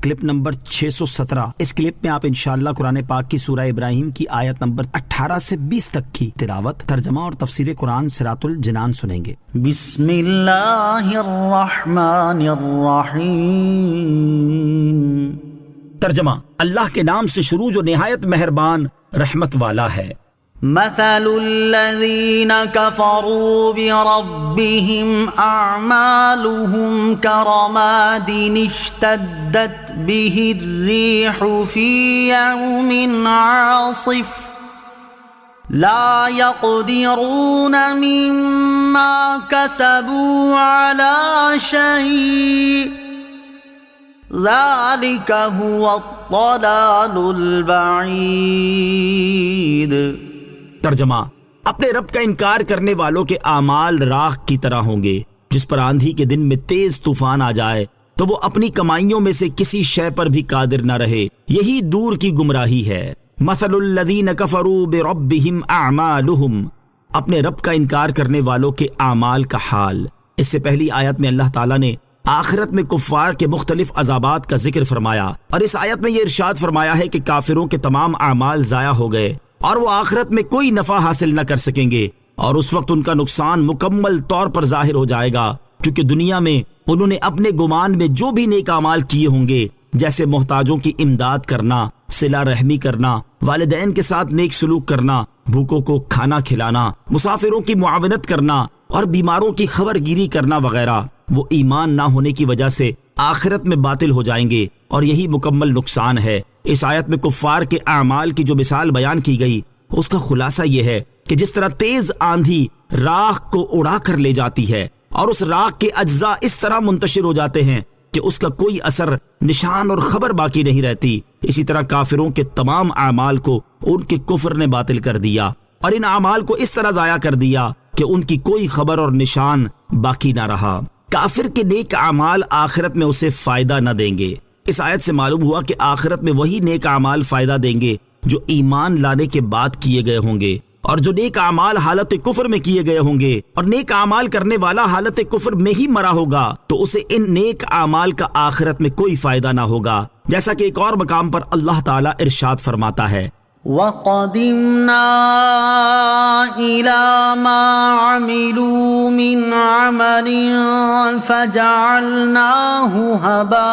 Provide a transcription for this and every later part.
Clip number 617۔ اس clip میں آپ انشاءاللہ قرآن پاک کی سورہ ابراہیم کی آیت نمبر 18 سے 20 تک کی تلاوت، ترجمہ اور تفسیر قرآن صراط الجنان سنیں گے۔ بسم اللہ الرحمن الرحیم۔ ترجمہ: اللہ کے نام سے شروع جو نہایت مہربان رحمت والا ہے۔ مثل الذین کفروا بربهم اعمالهم كرماد اشتدت به الريح في يوم عاصف لا يقدرون مما كسبوا على شيء ذلك هو الضلال البعید۔ ترجمہ: اپنے رب کا انکار کرنے والوں کے اعمال راخ کی طرح ہوں گے، جس پر آندھی کے دن میں تیز طوفان آ جائے تو وہ اپنی کمائیوں میں سے کسی شے پر بھی قادر نہ رہے، یہی دور کی گمراہی ہے۔ مثل الذین کفروا بربہم اعمالہم، اپنے رب کا انکار کرنے والوں کے اعمال کا حال۔ اس سے پہلی آیت میں اللہ تعالیٰ نے آخرت میں کفار کے مختلف عذابات کا ذکر فرمایا، اور اس آیت میں یہ ارشاد فرمایا ہے کہ کافروں کے تمام اعمال ضائع ہو گئے اور وہ آخرت میں کوئی نفع حاصل نہ کر سکیں گے، اور اس وقت ان کا نقصان مکمل طور پر ظاہر ہو جائے گا، کیونکہ دنیا میں انہوں نے اپنے گمان میں جو بھی نیک اعمال کیے ہوں گے، جیسے محتاجوں کی امداد کرنا، صلہ رحمی کرنا، والدین کے ساتھ نیک سلوک کرنا، بھوکوں کو کھانا کھلانا، مسافروں کی معاونت کرنا اور بیماروں کی خبر گیری کرنا وغیرہ، وہ ایمان نہ ہونے کی وجہ سے آخرت میں باطل ہو جائیں گے، اور یہی مکمل نقصان ہے۔ اس آیت میں کفار کے اعمال کی جو مثال بیان کی گئی، اس کا خلاصہ یہ ہے کہ جس طرح تیز آندھی راخ کو اڑا کر لے جاتی ہے اور اس راخ کے اجزاء اس طرح منتشر ہو جاتے ہیں کہ اس کا کوئی اثر، نشان اور خبر باقی نہیں رہتی، اسی طرح کافروں کے تمام اعمال کو ان کے کفر نے باطل کر دیا، اور ان اعمال کو اس طرح ضائع کر دیا کہ ان کی کوئی خبر اور نشان باقی نہ رہا۔ کافر کے نیک اعمال آخرت میں اسے فائدہ نہ دیں گے۔ اس آیت سے معلوم ہوا کہ آخرت میں وہی نیک اعمال فائدہ دیں گے جو ایمان لانے کے بعد کیے گئے ہوں گے، اور جو نیک اعمال حالت کفر میں کیے گئے ہوں گے اور نیک اعمال کرنے والا حالت کفر میں ہی مرا ہوگا تو اسے ان نیک اعمال کا آخرت میں کوئی فائدہ نہ ہوگا، جیسا کہ ایک اور مقام پر اللہ تعالیٰ ارشاد فرماتا ہے: وَقَدِمْنَا إِلَى مَا عَمِلُوا مِنْ عَمَلٍ فَجَعَلْنَاهُ هَبَاءً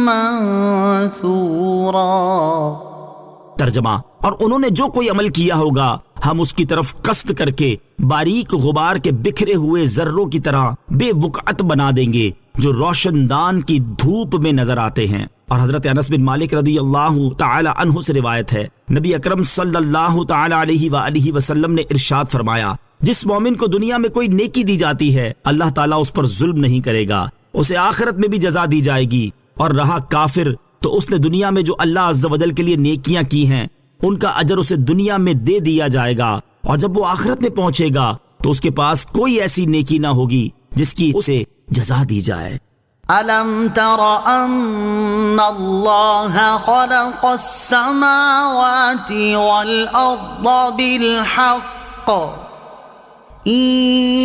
مَنثُورًا۔ ترجمہ: اور انہوں نے جو کوئی عمل کیا ہوگا ہم اس کی طرف قصد کر کے باریک غبار کے بکھرے ہوئے ذروں کی طرح بے وقعت بنا دیں گے جو روشن دان کی دھوپ میں نظر آتے ہیں۔ اور حضرت انس بن مالک رضی اللہ تعالی عنہ سے روایت ہے، نبی اکرم صلی اللہ تعالی علیہ وآلہ وسلم نے ارشاد فرمایا: جس مومن کو دنیا میں کوئی نیکی دی جاتی ہے اللہ تعالیٰ اس پر ظلم نہیں کرے گا، اسے آخرت میں بھی جزا دی جائے گی، اور رہا کافر تو اس نے دنیا میں جو اللہ عز و جل کے لیے نیکیاں کی ہیں ان کا اجر اسے دنیا میں دے دیا جائے گا، اور جب وہ آخرت میں پہنچے گا تو اس کے پاس کوئی ایسی نیکی نہ ہوگی جس کی اسے جزا دی جائے۔ أَلَمْ تَرَ أَنَّ اللَّهَ خَلَقَ السَّمَاوَاتِ وَالْأَرْضَ بِالْحَقِّ إِن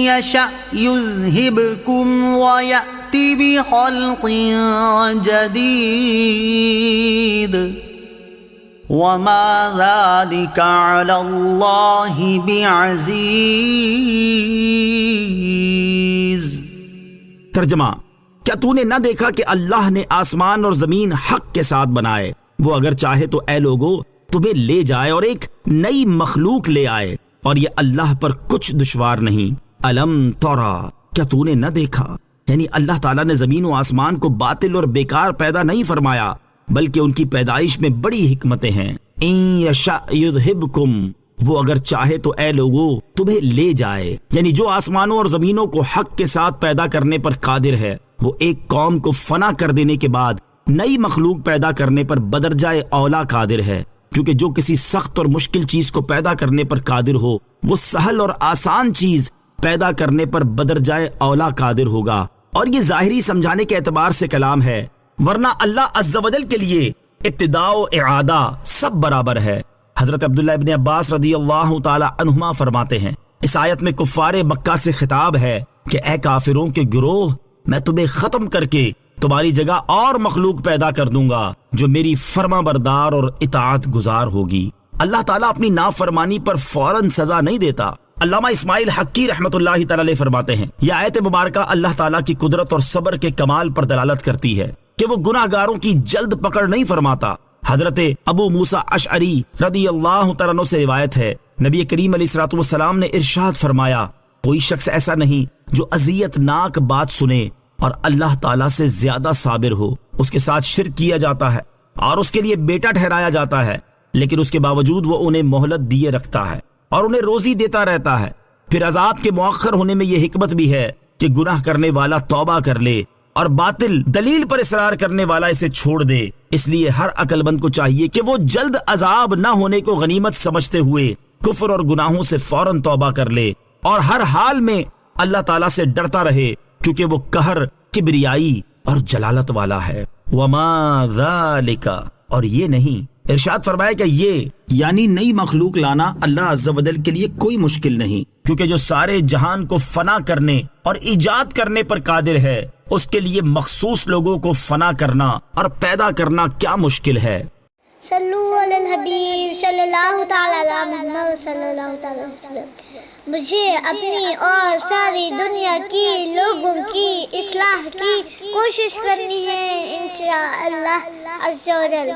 يَشَأْ يُذْهِبْكُمْ وَيَأْتِ بِخَلْقٍ جَدِيدٍ وَمَا ذَلِكَ عَلَى اللَّهِ بِعَزِيزٍ۔ ترجمہ: کیا تو نے نہ دیکھا کہ اللہ نے آسمان اور زمین حق کے ساتھ بنائے، وہ اگر چاہے تو اے لوگو تمہیں لے جائے اور ایک نئی مخلوق لے آئے، اور یہ اللہ پر کچھ دشوار نہیں۔ الم ترا، کیا تو نے نہ دیکھا، یعنی اللہ تعالیٰ نے زمین و آسمان کو باطل اور بیکار پیدا نہیں فرمایا، بلکہ ان کی پیدائش میں بڑی حکمتیں ہیں۔ ان یشاء یذہبکم، وہ اگر چاہے تو اے لوگو تمہیں لے جائے، یعنی جو آسمانوں اور زمینوں کو حق کے ساتھ پیدا کرنے پر قادر ہے، وہ ایک قوم کو فنا کر دینے کے بعد نئی مخلوق پیدا کرنے پر بدرجائے اولا قادر ہے، کیونکہ جو کسی سخت اور مشکل چیز کو پیدا کرنے پر قادر ہو وہ سہل اور آسان چیز پیدا کرنے پر بدرجائے اولا قادر ہوگا۔ اور یہ ظاہری سمجھانے کے اعتبار سے کلام ہے، ورنہ اللہ عز و جل کے لیے ابتداء و اعادہ سب برابر ہے۔ حضرت عبداللہ ابن عباس رضی اللہ تعالی عنہما فرماتے ہیں، اس آیت میں کفار مکہ سے خطاب ہے کہ اے کافروں کے گروہ، میں تمہیں ختم کر کے تمہاری جگہ اور مخلوق پیدا کر دوں گا جو میری فرما بردار اور اطاعت گزار ہوگی۔ اللہ تعالیٰ اپنی نافرمانی پر فوراً سزا نہیں دیتا۔ علامہ اسماعیل حقی رحمۃ اللہ تعالی علیہ فرماتے ہیں، یہ آیت مبارکہ اللہ تعالیٰ کی قدرت اور صبر کے کمال پر دلالت کرتی ہے کہ وہ گناہ گاروں کی جلد پکڑ نہیں فرماتا۔ حضرت ابو موسیٰ اشعری رضی اللہ تعالیٰ عنہ سے روایت ہے، نبی کریم علیہ الصلوۃ والسلام نے ارشاد فرمایا، کوئی شخص ایسا نہیں جو اذیت ناک بات سنے اور اللہ تعالیٰ سے زیادہ صابر ہو۔ اس کے ساتھ شرک کیا جاتا ہے اور اس کے لیے بیٹا ٹھہرایا جاتا ہے، لیکن اس کے باوجود وہ انہیں مہلت دیے رکھتا ہے اور انہیں روزی دیتا رہتا ہے۔ پھر عذاب کے مؤخر ہونے میں یہ حکمت بھی ہے کہ گناہ کرنے والا توبہ کر لے اور باطل دلیل پر اصرار کرنے والا اسے چھوڑ دے۔ اس لیے ہر عقل مند کو چاہیے کہ وہ جلد عذاب نہ ہونے کو غنیمت سمجھتے ہوئے کفر اور گناہوں سے فوراً توبہ کر لے اور ہر حال میں اللہ تعالیٰ سے ڈرتا رہے، کیونکہ وہ قہر، کبریائی اور جلالت والا ہے۔ وما ذالک، اور یہ نہیں، ارشاد فرمایا کہ یہ یعنی نئی مخلوق لانا اللہ عز و جل کے لیے کوئی مشکل نہیں، کیونکہ جو سارے جہان کو فنا کرنے اور ایجاد کرنے پر قادر ہے، اس کے لیے مخصوص لوگوں کو فنا کرنا اور پیدا کرنا کیا مشکل ہے۔ صلو علی الحبیب صلی اللہ تعالی علی محمد صلی اللہ تعالی علیہ وسلم۔ مجھے اپنی اور ساری دنیا کی لوگوں کی اصلاح کی کوشش کرنی ہے انشاءاللہ عز و جل۔